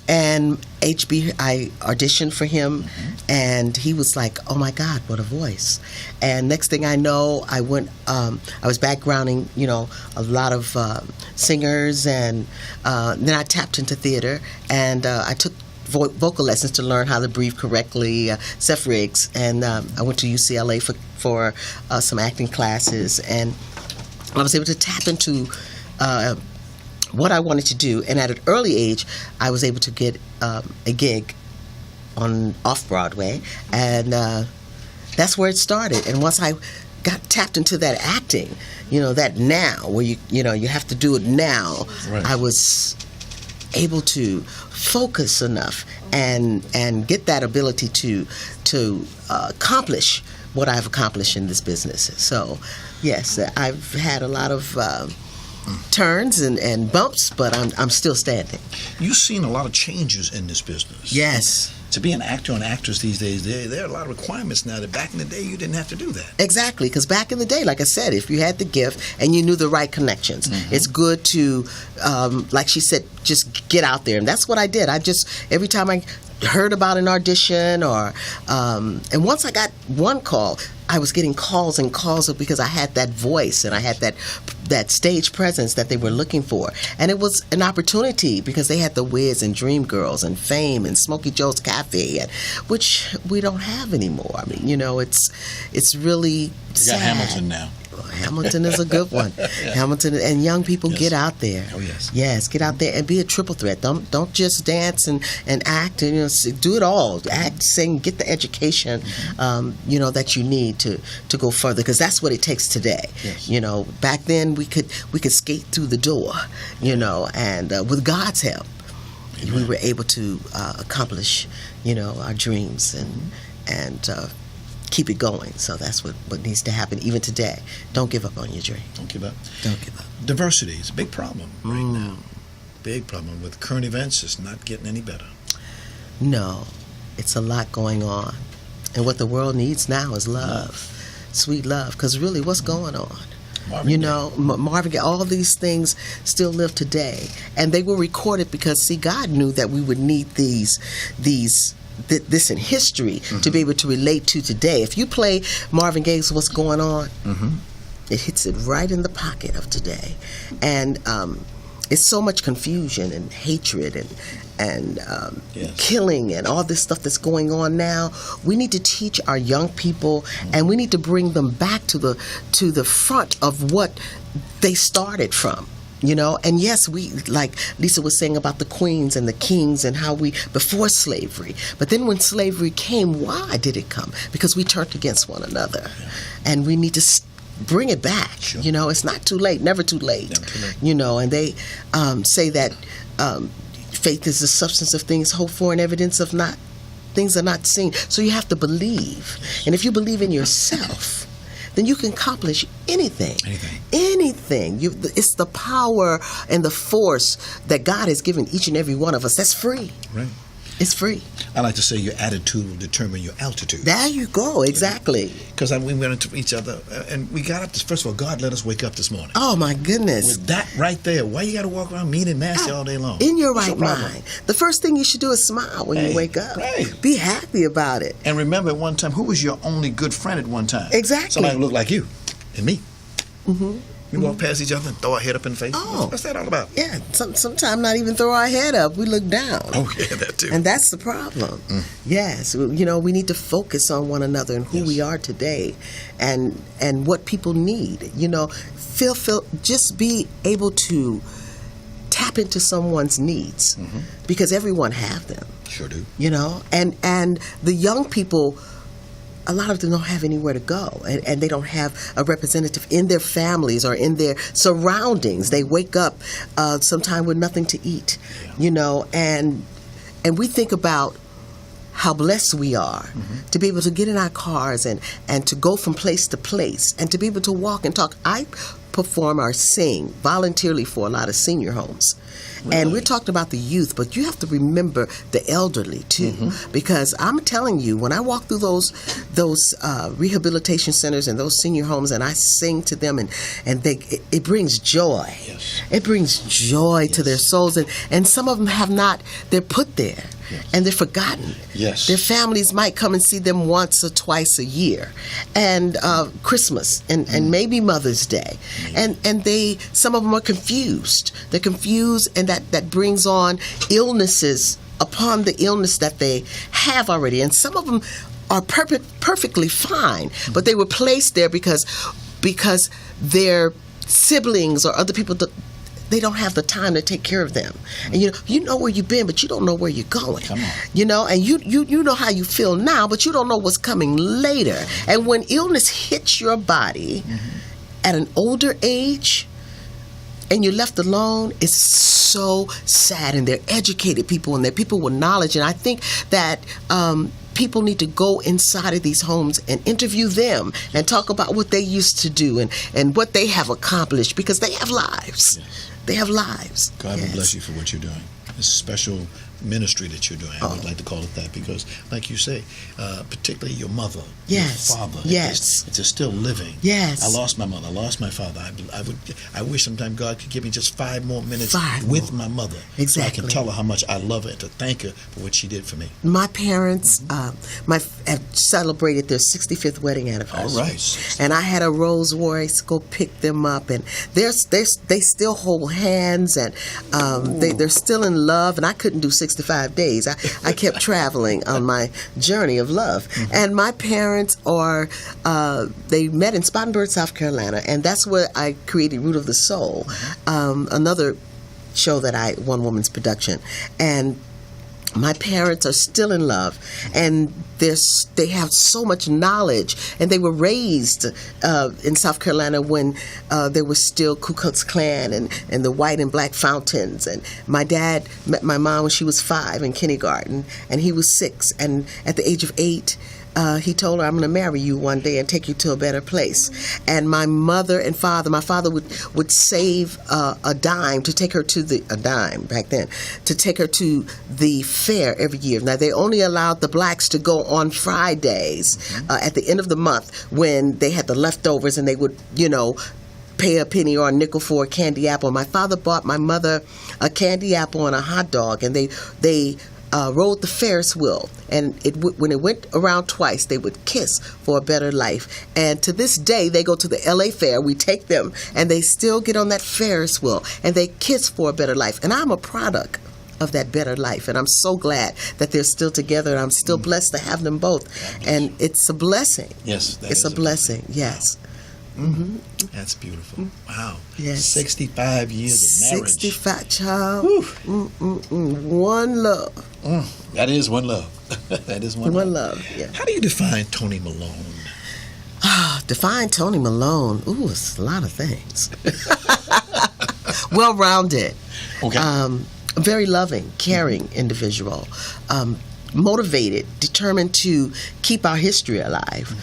And HB, I auditioned for him, and he was like, "Oh my God, what a voice!" And next thing I know, I went. I was backgrounding, a lot of singers, and then I tapped into theater, and I took vocal lessons to learn how to breathe correctly. Seth Riggs, and I went to UCLA for some acting classes, and I was able to tap into what I wanted to do, and at an early age, I was able to get a gig on off-Broadway, and that's where it started. And once I got tapped into that acting, that now, where you have to do it now, right. I was able to focus enough and get that ability to accomplish what I've accomplished in this business. So, yes, I've had a lot of turns and bumps, but I'm still standing. You've seen a lot of changes in this business. Yes. To be an actor and actress these days, there are a lot of requirements now that back in the day you didn't have to do that. Exactly, because back in the day, like I said, if you had the gift and you knew the right connections, it's good to, like she said, just get out there. And that's what I did. Every time I heard about an audition and once I got one call, I was getting calls and calls because I had that voice and I had that stage presence that they were looking for. And it was an opportunity because they had the Wiz and Dreamgirls and Fame and Smokey Joe's Cafe, which we don't have anymore. I mean, it's really sad. You got Hamilton now. Hamilton is a good one. Hamilton and young people, get out there. Oh yes. Yes, get out there and be a triple threat. Don't just dance and act and do it all. Act, sing, get the education that you need to go further, because that's what it takes today. Yes. Back then we could skate through the door, and with God's help, Amen. We were able to accomplish our dreams and keep it going. So that's what needs to happen even today. Don't give up on your dream. Don't give up. Don't give up. Diversity is a big problem right now. Big problem with current events. It's not getting any better. No, it's a lot going on. And what the world needs now is love. Sweet love. Because really, what's going on? Marvin Gaye, all these things still live today. And they were recorded because, see, God knew that we would need this in history to be able to relate to today. If you play Marvin Gaye's What's Going On, it hits it right in the pocket of today. And it's so much confusion and hatred and killing and all this stuff that's going on now. We need to teach our young people, and we need to bring them back to the front of what they started from. And yes, we, like Lisa was saying about the queens and the kings and how before slavery. But then when slavery came, why did it come? Because we turned against one another. Yeah. And we need to bring it back. Sure. It's not too late, never too late. Never too late. And they say that faith is the substance of things hoped for and evidence of things are not seen. So you have to believe. And if you believe in yourself, then you can accomplish anything. It's the power and the force that God has given each and every one of us. That's free. Right. It's free. I like to say your attitude will determine your altitude. There you go. Exactly. Because we went into each other, and we got up. First of all, God let us wake up this morning. Oh, my goodness. With that right there, why you got to walk around mean and nasty all day long? In your right mind. The first thing you should do is smile when you wake up. Right. Be happy about it. And remember, at one time, who was your only good friend at one time? Exactly. Somebody who looked like you and me. Mm-hmm. We walk past each other and throw our head up in the face. Oh. What's that all about? Yeah, sometimes not even throw our head up. We look down. Oh, yeah, that too. And that's the problem. Yes, we need to focus on one another and who we are today and what people need. Just be able to tap into someone's needs because everyone have them. Sure do. And the young people, a lot of them don't have anywhere to go, and they don't have a representative in their families or in their surroundings. They wake up sometime with nothing to eat, and we think about how blessed we are to be able to get in our cars and to go from place to place and to be able to walk and talk. I perform or sing voluntarily for a lot of senior homes. Really? And we're talking about the youth, but you have to remember the elderly too, because I'm telling you, when I walk through those rehabilitation centers and those senior homes, and I sing to them, and it brings joy. Yes. It brings joy to their souls, and some of them have not. They're put there. Yes. And they're forgotten. Yes. Their families might come and see them once or twice a year, and Christmas, and maybe Mother's Day, and some of them are confused. They're confused, and that brings on illnesses upon the illness that they have already, and some of them are perfectly fine, but they were placed there because their siblings or other people. They don't have the time to take care of them. And you know where you've been, but you don't know where you're going. Come on. And you know how you feel now, but you don't know what's coming later. And when illness hits your body at an older age and you're left alone, it's so sad. And they're educated people, and they're people with knowledge. And I think that people need to go inside of these homes and interview them and talk about what they used to do and what they have accomplished, because they have lives. Yes. They have lives. God will bless you for what you're doing. It's a special ministry that you're doing. I would like to call it that because, like you say, particularly your mother, your father, it's still living. Yes. I lost my mother. I lost my father. I wish sometime God could give me just 5 more minutes with my mother, so I can tell her how much I love her and to thank her for what she did for me. My parents, have celebrated their 65th wedding anniversary. All right. And I had a Rolls Royce go pick them up, and they still hold hands, and they're still in love. And I couldn't do 65 days. I kept traveling on my journey of love. And my parents they met in Spartanburg, South Carolina, and that's where I created Root of the Soul, another show that one woman's production. And my parents are still in love, and they have so much knowledge, and they were raised in South Carolina when there was still Ku Klux Klan and the white and black fountains. And my dad met my mom when she was 5 in kindergarten, and he was 6. And at the age of 8, he told her, "I'm going to marry you one day and take you to a better place." And my mother and father, my father would save a dime to take her to a dime back then, to take her to the fair every year. Now, they only allowed the blacks to go on Fridays at the end of the month when they had the leftovers, and they would, pay a penny or a nickel for a candy apple. My father bought my mother a candy apple and a hot dog, and they rode the Ferris wheel, and when it went around twice, they would kiss for a better life. And to this day, they go to the LA Fair. We take them, and they still get on that Ferris wheel, and they kiss for a better life. And I'm a product of that better life, and I'm so glad that they're still together, and I'm still blessed to have them both. And it's a blessing. Yes, it's a blessing. Yes. Wow. That's beautiful. Wow. Yes. 65 years of marriage. 65, child. One love. That is one love. That is one love. Yeah. How do you define Toni Malone? Define Toni Malone. Ooh, it's a lot of things. Well-rounded. Okay. A very loving, caring individual. Motivated, determined to keep our history alive.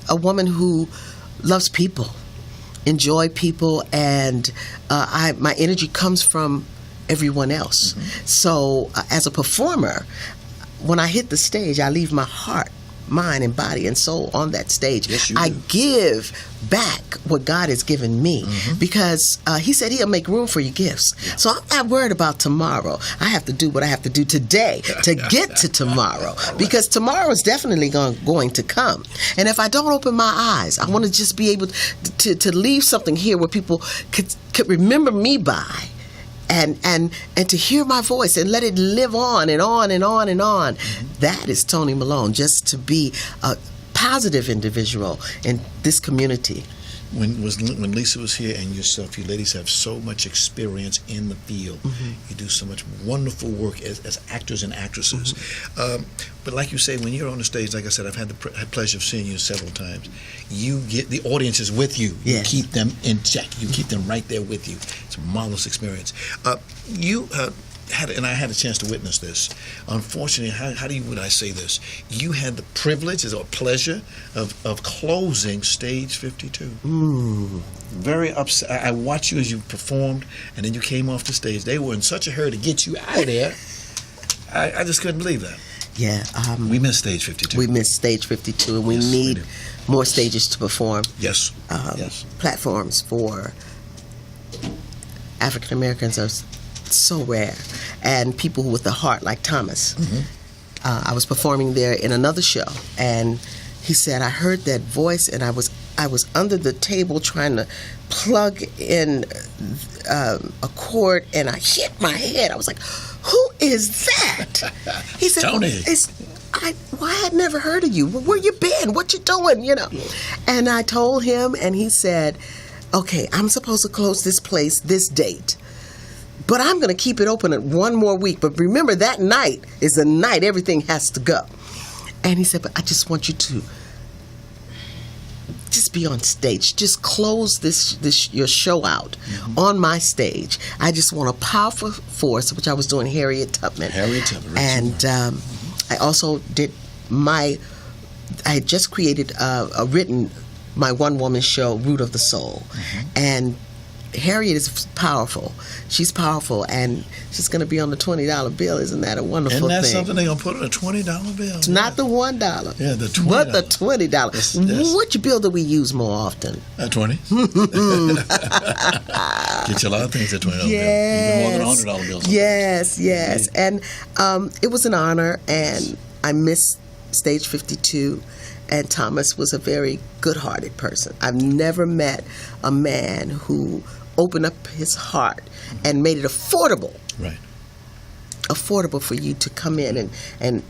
A woman who loves people, enjoy people, and my energy comes from everyone else. So as a performer, when I hit the stage, I leave my heart, mind, and body and soul on that stage. Yes, you I do. give back what God has given me because He said He'll make room for your gifts. So I'm not worried about tomorrow. I have to do what I have to do today to get to tomorrow, because tomorrow is definitely going to come. And if I don't open my eyes, I want to just be able to leave something here where people could remember me by. And to hear my voice and let it live on and on and on and on. That is Toni Malone, just to be a positive individual in this community. When Lisa was here and yourself, you ladies have so much experience in the field. You do so much wonderful work as actors and actresses. But like you say, when you're on the stage, like I said, I've had the pleasure of seeing you several times. You get the audience is with you. Yes. You keep them in check. You keep them right there with you. It's a marvelous experience. You and I had a chance to witness this. Unfortunately, how would I say this? You had the privilege or pleasure of closing Stage 52. Very upset. I watched you as you performed, and then you came off the stage. They were in such a hurry to get you out of there. I just couldn't believe that. Yeah. We missed Stage 52. We missed Stage 52, and we need more stages to perform. Yes. Yes. Platforms for African Americans are so rare, and people with a heart like Thomas. I was performing there in another show, and he said, I heard that voice, and I was under the table trying to plug in a cord, and I hit my head. I was like, who is that? He said, Toni. I had never heard of you. Where you been? What you doing? And I told him, and he said, okay, I'm supposed to close this place this date, but I'm going to keep it open at one more week. But remember, that night is the night everything has to go. And he said, but I just want you to just be on stage. Just close your show out on my stage. I just want a powerful force, which I was doing Harriet Tubman. And I also did I had just created my one-woman show, Root of the Soul. And Harriet is powerful. She's powerful, and she's going to be on the $20 bill. Isn't that a wonderful thing? Isn't that something they're going to put on a $20 bill? It's not the $1. Yeah, the $20. But the $20. Yes. Which bill do we use more often? 20. Get you a lot of things at $20 bill. Even more than $100 bills. Yes. And it was an honor, and I missed Stage 52. And Thomas was a very good-hearted person. I've never met a man who opened up his heart and made it affordable. Right. Affordable for you to come in and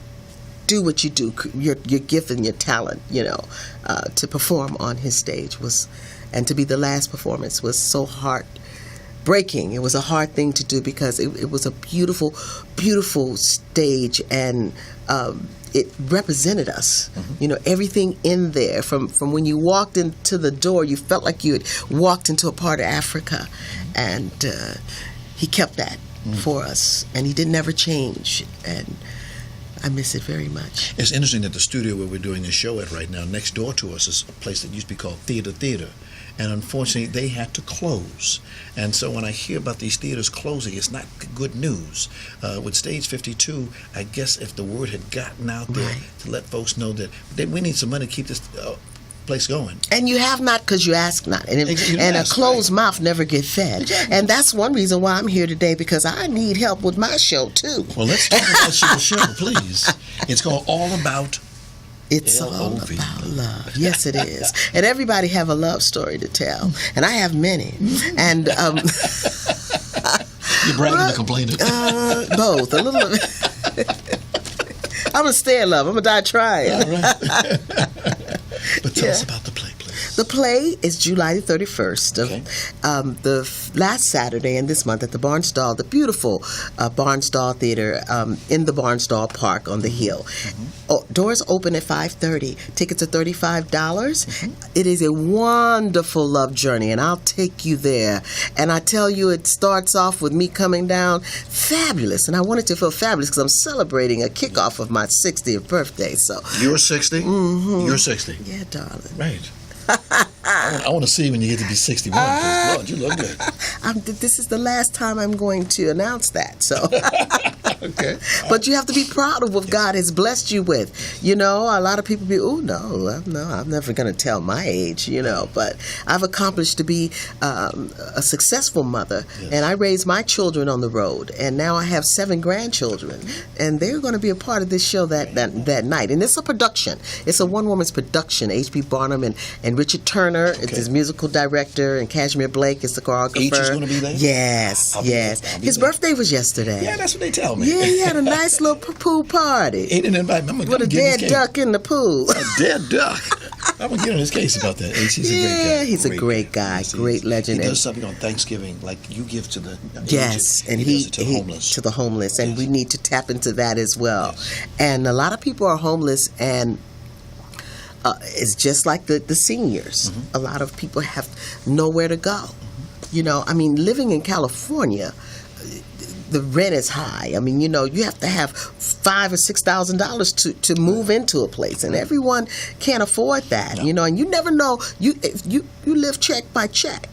do what you do, your gift and your talent, to perform on his stage and to be the last performance was so heartbreaking. It was a hard thing to do because it was a beautiful, beautiful stage, and it represented us. Everything in there, from when you walked into the door, you felt like you had walked into a part of Africa, and he kept that for us, and he didn't ever change, and I miss it very much. It's interesting that the studio where we're doing this show at right now, next door to us, is a place that used to be called Theater. And unfortunately, they had to close. And so when I hear about these theaters closing, it's not good news. With Stage 52, I guess if the word had gotten out there to let folks know that we need some money to keep this place going. And you have not because you ask not. And a closed mouth never get fed. Exactly. And that's one reason why I'm here today, because I need help with my show, too. Well, let's talk about your show, please. It's called All About It's all about love. Yes, it is. And everybody have a love story to tell. And I have many. And you're bragging or complaining? Both. A little bit. I'm going to stay in love. I'm going to die trying. All right. But tell us about the play, please. The play is July the 31st, the last Saturday in this month at the Barnstall, the beautiful Barnstall Theater in the Barnstall Park on the hill. Doors open at 5:30. Tickets are $35. It is a wonderful love journey, and I'll take you there. And I tell you, it starts off with me coming down fabulous, and I want it to feel fabulous because I'm celebrating a kickoff of my 60th birthday. So you're 60? You're 60. Yeah, darling. Right. I want to see when you get to be 61. Lord, you look good. This is the last time I'm going to announce that. So, okay. But you have to be proud of what God has blessed you with. You know, a lot of people be, oh no, I'm never going to tell my age. You know, but I've accomplished to be a successful mother, and I raised my children on the road, and now I have 7 grandchildren, and they're going to be a part of this show that night. And it's a production. It's a one-woman's production. H.B. Barnum and Richard Turner is his musical director, and Kashmir Blake is the choreographer. H is going to be there? Yes, yes. His birthday was yesterday. Yeah, that's what they tell me. Yeah, he had a nice little pool party. He didn't invite me. With a dead duck in the pool. A dead duck. I'm going to get on his case about that. H, he's a great guy. He's a great guy. Great legend. He does something on Thanksgiving, like you give to the yes, and he to the homeless. And we need to tap into that as well. Yes. And a lot of people are homeless, and it's just like the seniors. Mm-hmm. A lot of people have nowhere to go. Mm-hmm. You know, I mean, living in California, the rent is high. I mean, you know, you have to have $5,000 or $6,000 to move into a place, and everyone can't afford that. No. You know, and you never know. You live check by check.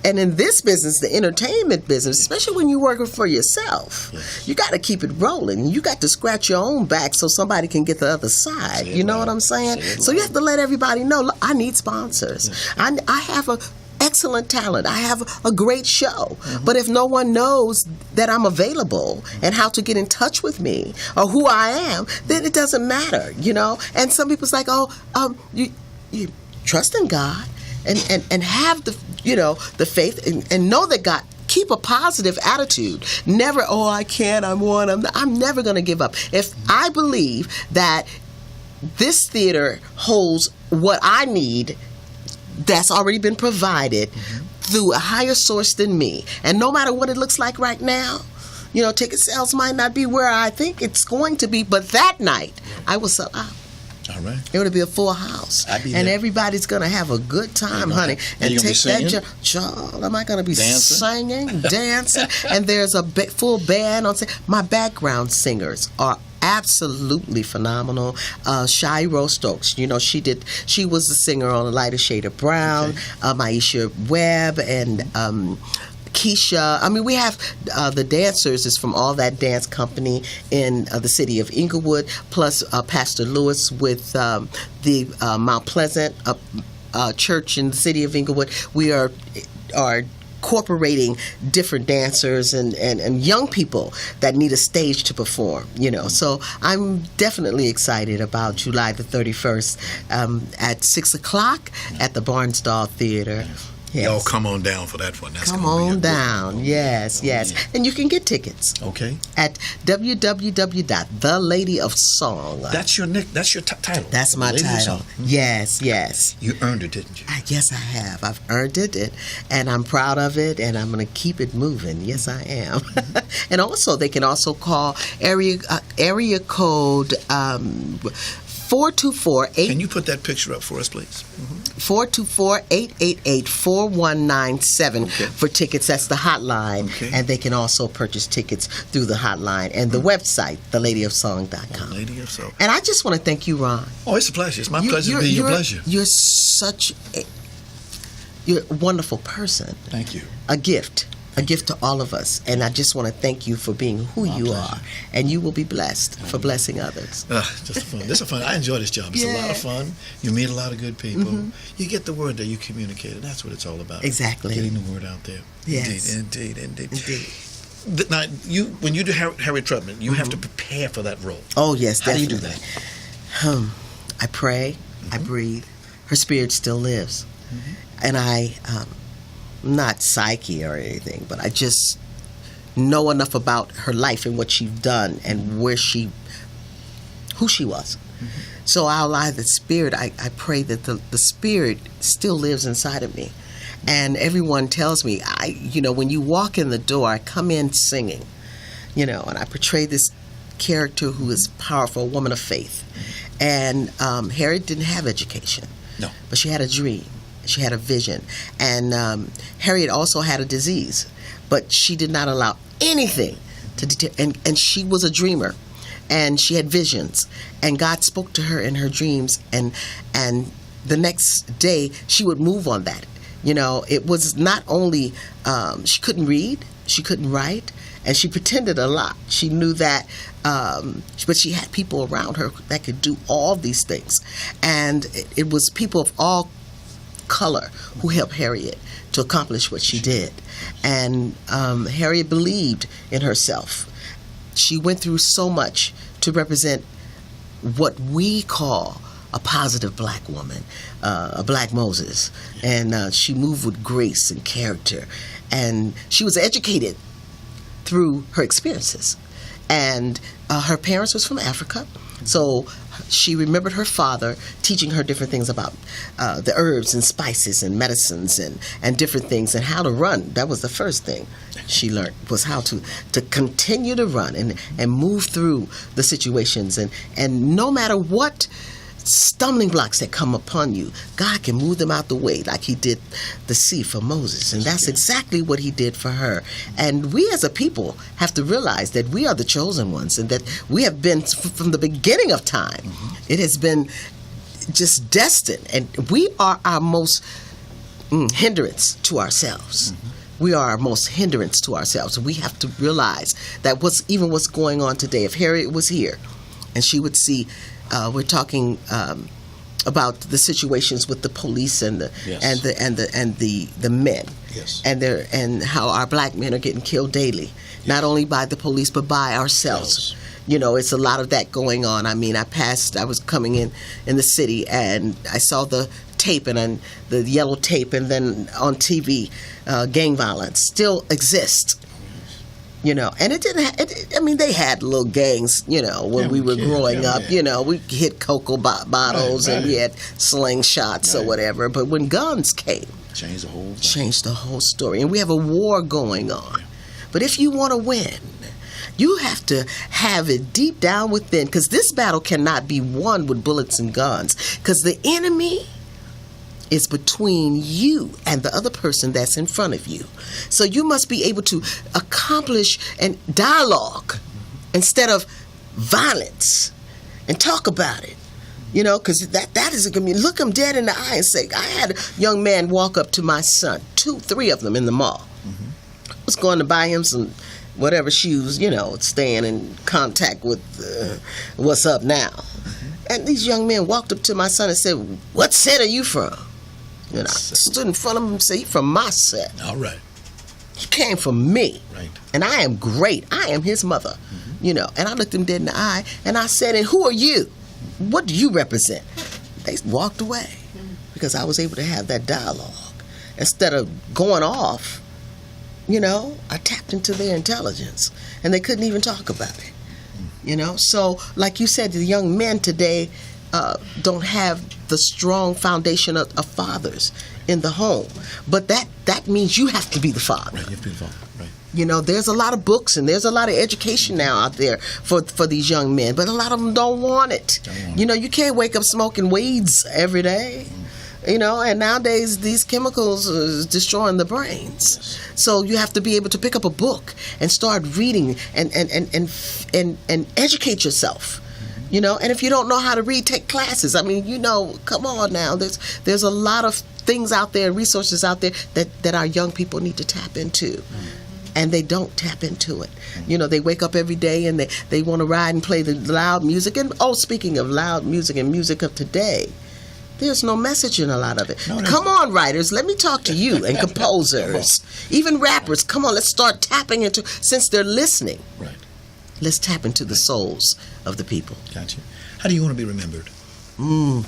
And in this business, the entertainment business, especially when you're working for yourself, you got to keep it rolling. You got to scratch your own back so somebody can get the other side. You know what I'm saying? So you have to let everybody know, look, I need sponsors. I have a excellent talent. I have a great show. Mm-hmm. But if no one knows that I'm available and how to get in touch with me or who I am, then it doesn't matter, you know? And some people's like, you trust in God and have the, you know, the faith and know that God, keep a positive attitude. Never, I can't, I'm never going to give up. If I believe that this theater holds what I need, that's already been provided through a higher source than me. And no matter what it looks like right now, you know, ticket sales might not be where I think it's going to be, but that night I will sell out. All right. It would be a full house. And everybody's going to have a good time, honey. And take that child. Am I going to be singing, dancing? And there's a full band on stage. My background singers are absolutely phenomenal. Shiro Stokes, you know, she was the singer on A Lighter Shade of Brown. Maisha Webb and Keisha. I mean, we have the dancers is from All That Dance Company in the city of Inglewood, plus Pastor Lewis with the Mount Pleasant church in the city of Inglewood. We are incorporating different dancers and young people that need a stage to perform, you know. So I'm definitely excited about July the 31st at 6 o'clock at the Barnsdall Theater. Yes. Y'all come on down for that one. Come on down. Yes. And you can get tickets. Okay. At www.theladyofsong. That's your title. That's my title. Yes. You earned it, didn't you? Yes, I have. I've earned it, and I'm proud of it, and I'm going to keep it moving. Yes, I am. And also, they can also call area code 424-8. Can you put that picture up for us, please? 424-888-4197 for tickets. That's the hotline. And they can also purchase tickets through the hotline and the website, theladyofsong.com. Lady of Song. And I just want to thank you, Ron. Oh, it's a pleasure. It's my pleasure to be your pleasure. You're you're a wonderful person. Thank you. A gift to all of us, and I just want to thank you for being who you are, and you will be blessed for blessing others. Just fun. This is fun. I enjoy this job. It's a lot of fun. You meet a lot of good people. You get the word that you communicate, and that's what it's all about. Exactly. Getting the word out there. Yes. Indeed. Now, when you do Harriet Tubman, you have to prepare for that role. Oh, yes, definitely. How do you do that? I pray. I breathe. Her spirit still lives. And I'm not psyche or anything, but I just know enough about her life and what she's done and who she was. So I'll allow the spirit. I pray that the spirit still lives inside of me. And everyone tells me, when you walk in the door, I come in singing, and I portray this character who is powerful, a woman of faith. And Harriet didn't have education. No. But she had a dream. She had a vision. And Harriet also had a disease, but she did not allow anything to deter. And she was a dreamer, and she had visions. And God spoke to her in her dreams and the next day she would move on that. You know, it was not only she couldn't read, she couldn't write, and she pretended a lot. She knew that, but she had people around her that could do all these things. And it was people of all color who helped Harriet to accomplish what she did. And Harriet believed in herself. She went through so much to represent what we call a positive black woman, a black Moses. And she moved with grace and character. And she was educated through her experiences. And her parents was from Africa, so she remembered her father teaching her different things about the herbs and spices and medicines and different things, and how to run. That was the first thing she learned, was how to continue to run and move through the situations. And no matter what stumbling blocks that come upon you, God can move them out the way, like he did the sea for Moses. And that's exactly what he did for her. And we as a people have to realize that we are the chosen ones, and that we have been from the beginning of time. It has been just destined, and we are our most hindrance to ourselves. We are our most hindrance to ourselves. We have to realize that what's going on today, if Harriet was here and she would see, we're talking about the situations with the police and the men, and how our black men are getting killed daily, not only by the police but by ourselves. You know, it's a lot of that going on. I mean, I was coming in the city, and I saw the tape and the yellow tape, and then on TV, gang violence still exists. You know, and it didn't. I mean, they had little gangs. You know, when we were growing up. You know, we hit cocoa bottles and we had slingshots or whatever. But when guns came, changed the whole story. And we have a war going on. But if you want to win, you have to have it deep down within, because this battle cannot be won with bullets and guns, because the enemy is between you and the other person that's in front of you. So you must be able to accomplish and dialogue instead of violence, and talk about it. You know, because that is a good. Look them dead in the eye and say, I had a young man walk up to my son, 2-3 of them in the mall. I was going to buy him some whatever shoes, you know, staying in contact with what's up now. And these young men walked up to my son and said, what set are you from? You know, I stood in front of him and said, he's from my set. All right. He came from me. Right. And I am great. I am his mother. You know, and I looked him dead in the eye and I said, and who are you? What do you represent? They walked away because I was able to have that dialogue. Instead of going off, you know, I tapped into their intelligence and they couldn't even talk about it. You know, so like you said, the young men today don't have the strong foundation of fathers in the home. But that means you have to be the father. Right, you have to be the father, right. You know, there's a lot of books and there's a lot of education now out there for these young men, but a lot of them don't want it. You know, you can't wake up smoking weeds every day. You know, and nowadays these chemicals is destroying the brains. So you have to be able to pick up a book and start reading and educate yourself. You know, and if you don't know how to read, take classes. I mean, you know, come on now. There's a lot of things out there, resources out there that our young people need to tap into. And they don't tap into it. You know, they wake up every day and they want to ride and play the loud music. And speaking of loud music and music of today, there's no message in a lot of it. Come on, writers, let me talk to you, and composers, even rappers. Come on, let's start tapping into, since they're listening. Right. Let's tap into the souls of the people. Gotcha. How do you want to be remembered? I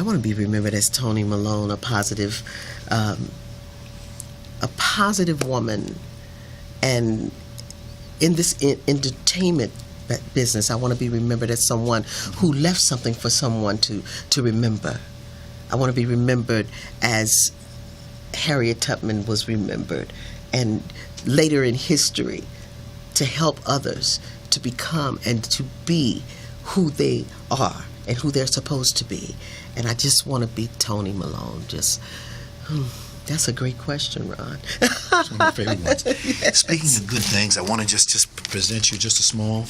want to be remembered as Toni Malone, a positive woman. And in this entertainment business, I want to be remembered as someone who left something for someone to remember. I want to be remembered as Harriet Tubman was remembered, and later in history, to help others to become and to be who they are and who they're supposed to be. And I just want to be Toni Malone. That's a great question, Ron. It's one of my favorite ones. Yes. Speaking of good things, I want to just present you just a small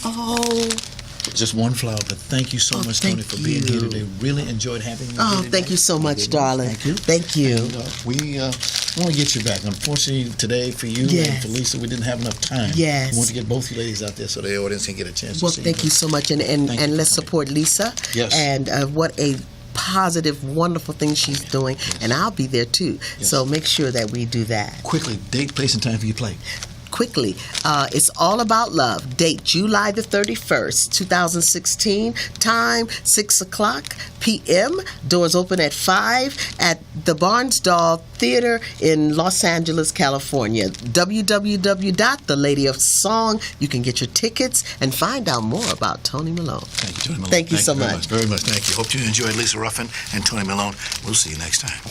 Just one flower, but thank you so much, Toni, for being here today. Really enjoyed having you. Oh, thank you so much, darling. Thank you. Thank you. And, we want to get you back. Unfortunately, today for you and for Lisa, we didn't have enough time. Yes. We want to get both you ladies out there so the audience can get a chance Well, to see thank you so much, and let's support Lisa. Yes. And what a positive, wonderful thing she's doing, and I'll be there too. Yes. So make sure that we do that. Quickly, date, place, and time for your play. Quickly, it's All About Love. Date July the 31st, 2016. Time 6:00 p.m. Doors open at 5 at the Barnsdall Theater in Los Angeles, California. www.theladyofsong. You can get your tickets and find out more about Toni Malone. Thank you, Toni Malone. Thank you so much. Very much. Thank you. Hope you enjoyed Lisa Ruffin and Toni Malone. We'll see you next time.